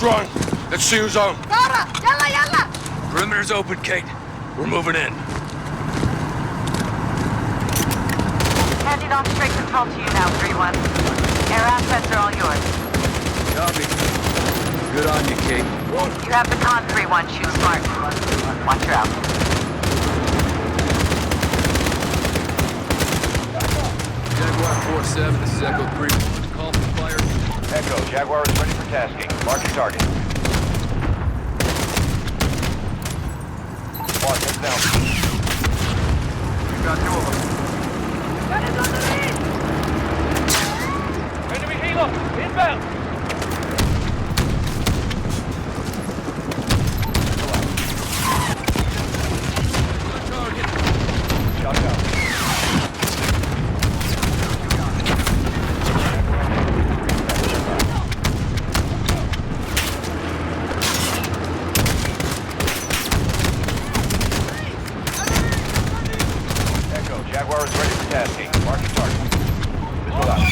run. Let's see who's on. Zara, yalla, yalla. Perimeter's open, Kate. We're moving in. Handing off straight control to you now, 3-1. Air assets are all yours. Copy. Good on you, Kate. You have the con, 3-1. Shoot smart. Watch her out. Jaguar 4-7, this is Echo 3. Call for fire. Echo, Jaguar is ready for tasking. Mark your target. Mark, heads down. We've got two of them. Enemy helo, inbound! Shot down. Echo, Jaguar is ready for tasking. Mark your target. Missile out.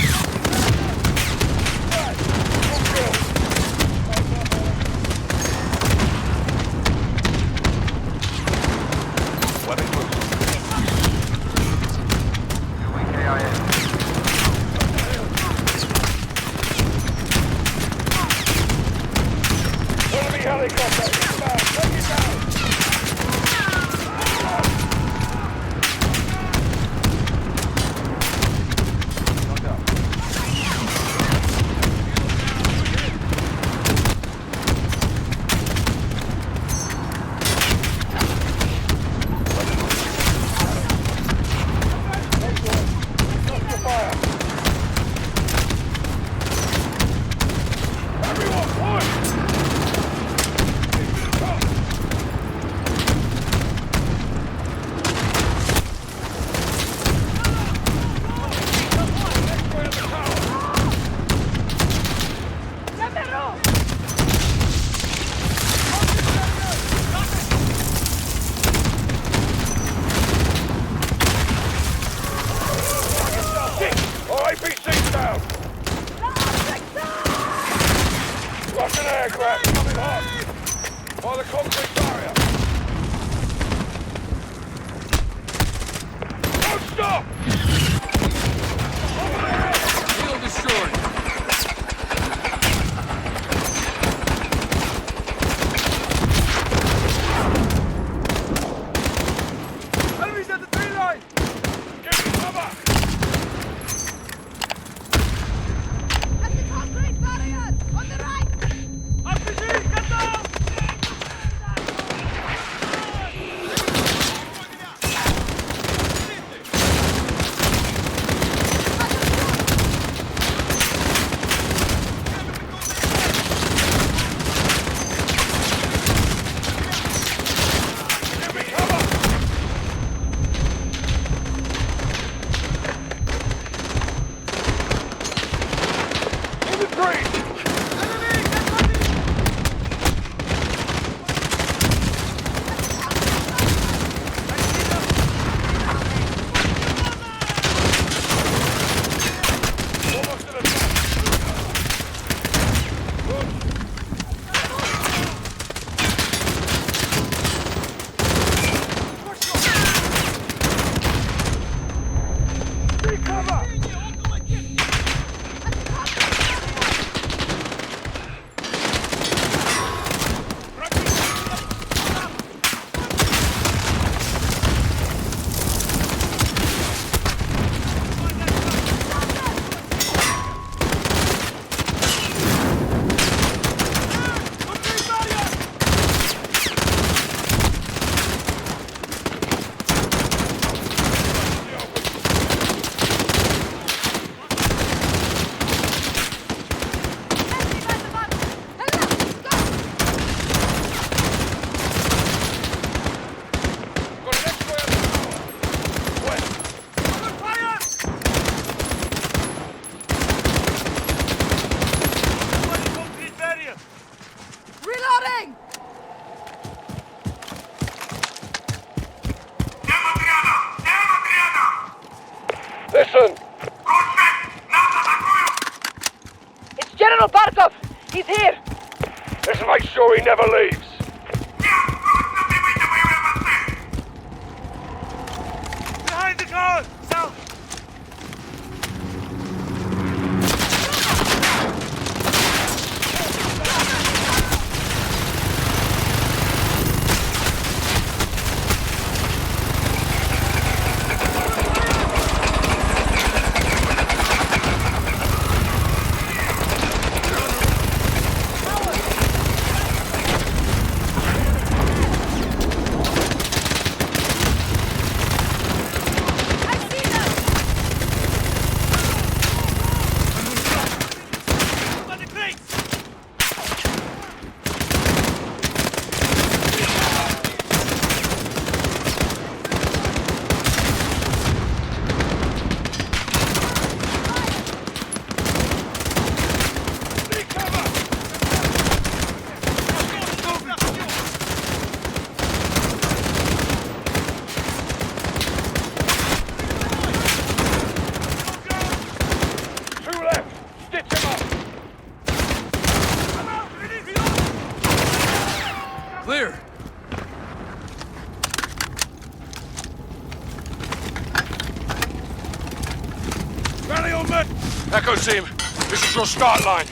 Echo team, this is your start line.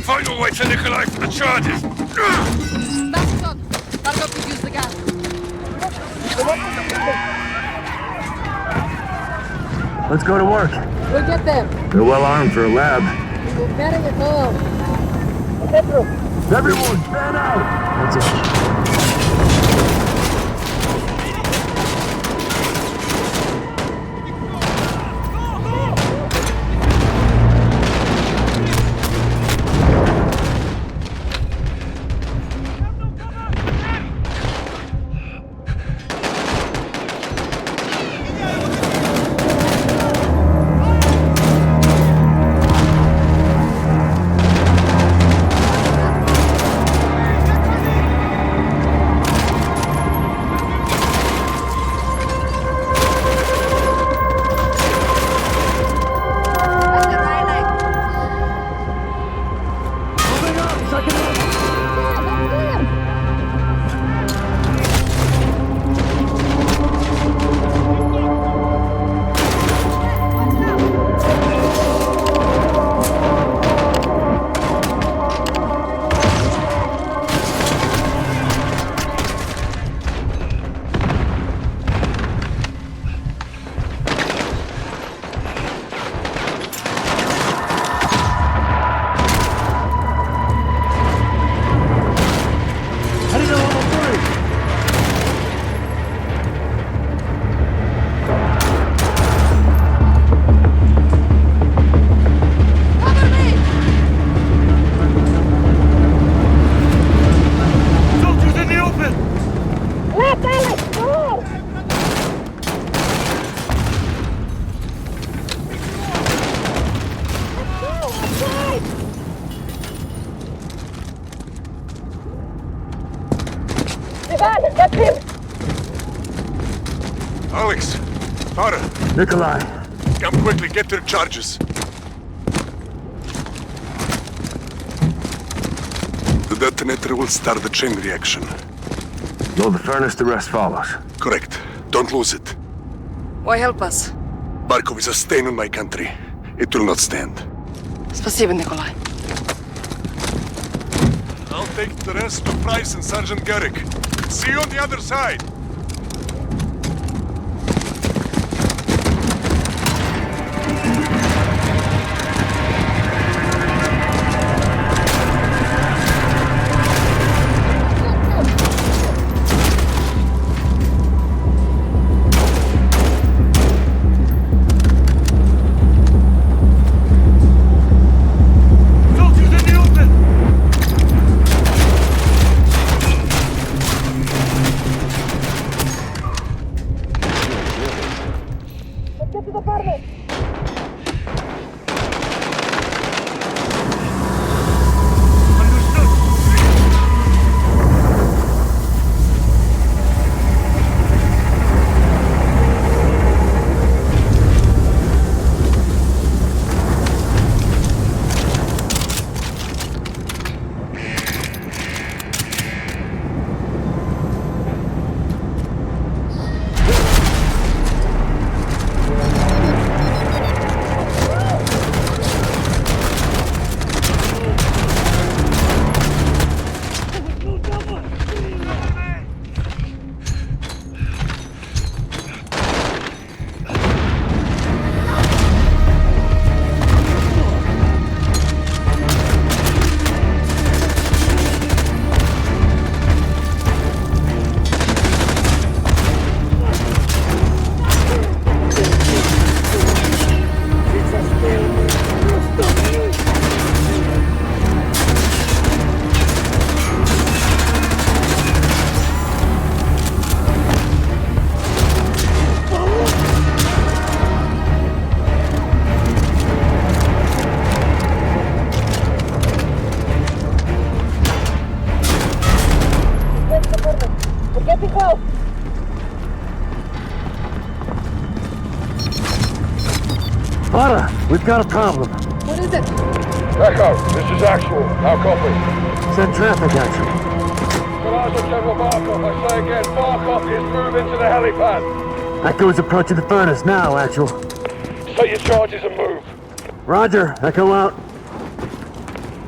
Find your way to Nikolai for the charges. Masks on. Gotta go defuse the gas. Let's go to work. We'll get them. They're well armed for a lab. We're getting it all. Everyone, fan out! That's it. Alex, Tara, Nikolai, come quickly, get to the charges. The detonator will start the chain reaction. load the furnace, the rest follows. Correct. Don't lose it. Why help us? Barkov is a stain on my country. It will not stand. Спасибо, Nikolai. I'll take the rest to Price and Sergeant Garrick. See you on the other side. Lara, we've got a problem. What is it? Echo, this is Actual. How copy? Send traffic action. Commander General Barkov, I say again, Barkov is moving to the helipad. Echo is approaching the furnace now, Actual. Set your charges and move. Roger, Echo out.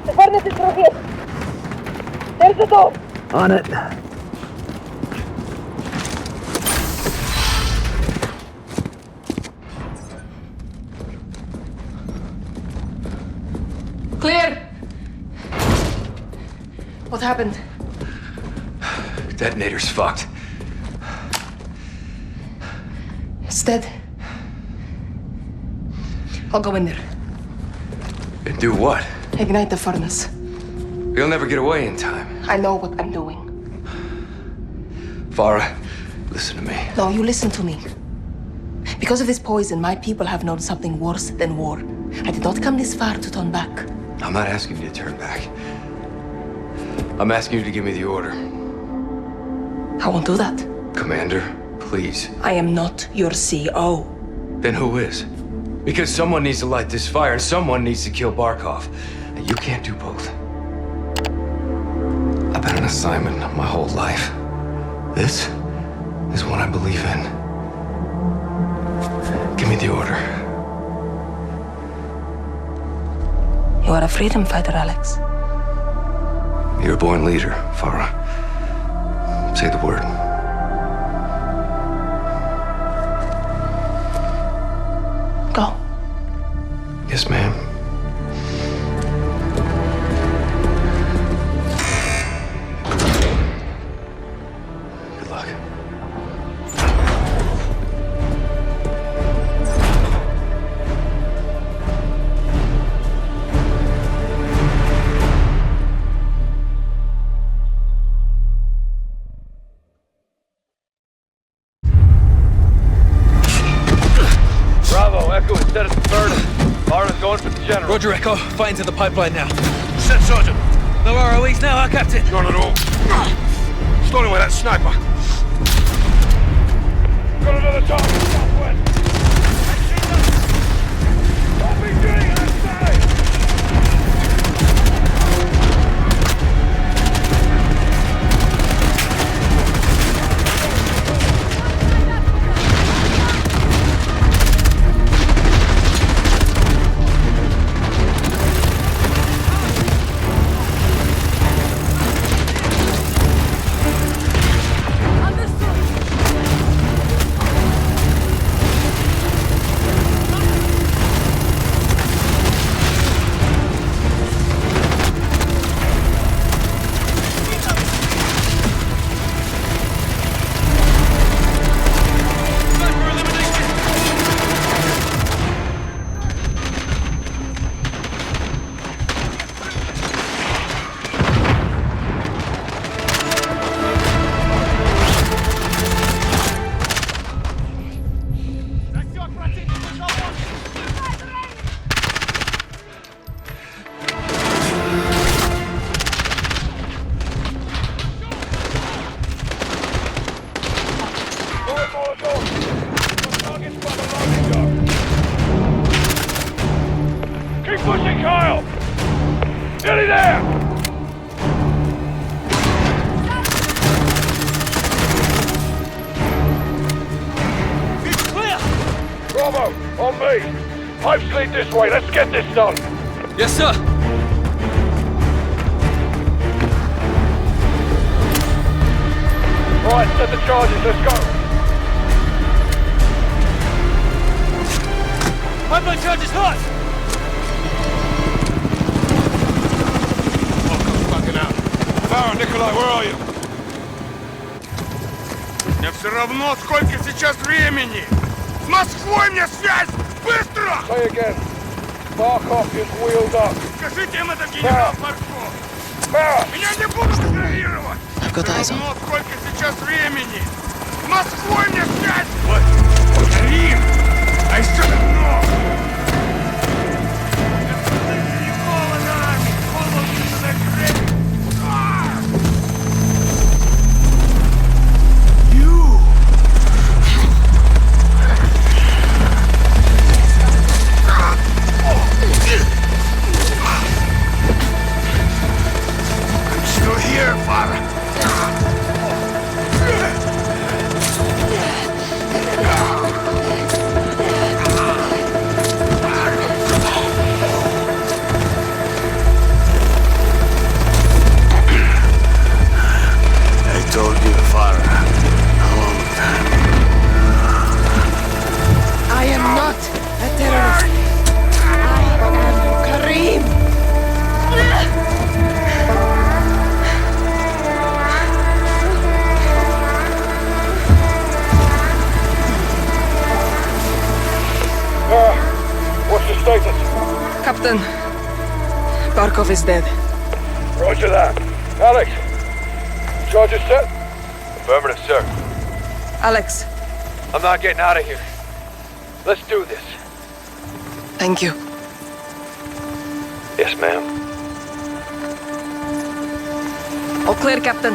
The furnace is through here. There's the door. On it. Clear! What happened? Detonator's fucked. It's dead. I'll go in there. And do what? Ignite the furnace. You'll never get away in time. I know what I'm doing. Farah, listen to me. No, you listen to me. Because of this poison, my people have known something worse than war. I did not come this far to turn back. I'm not asking you to turn back. I'm asking you to give me the order. I won't do that. Commander, please. I am not your CO. Then who is? Because someone needs to light this fire and someone needs to kill Barkov. And you can't do both. I've been on assignment my whole life. This is what I believe in. Give me the order. You are a freedom fighter, Alex. You're a born leader, Farah. Say the word. Go. Yes, ma'am. Good luck. Bravo, Echo is set at the furnace. Farah's going for the general. Roger, Echo. Fighting to the pipeline now. Set, Sergeant. No ROEs now, huh, Captain? None at all. Stolen by that sniper. Got another target southwest. RPG outside. Keep pushing, Kyle! Nearly there! It's clear! Bravo, on me! Pipes lead this way, let's get this done! Yes, sir. Right, set the charges, let's go! Pipeline charge is hot. Welcome's fucking out. Farah, Nikolai, where are you? Мне все равно, сколько сейчас времени! С Москвой мне связь! Быстро! Say again. Barkov is wheeled up. Скажите им это, генерал Барков! Farah! Меня не будут игнорировать! I've got eyes Все on. равно, сколько сейчас времени! С Москвой мне связь! Вот! Рим! I should have known! Captain, Barkov is dead. Roger that. Alex, charges set? Affirmative, sir. Alex, I'm not getting out of here. Let's do this. thank you. Yes, ma'am. All clear, Captain.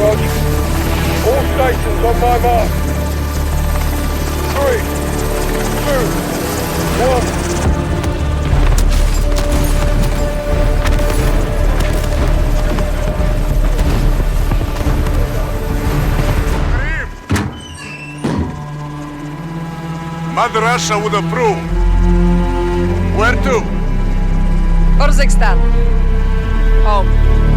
Roger. All stations on my mark. 3, 2, 1. Mother Russia would approve. Where to? Kazakhstan. Home.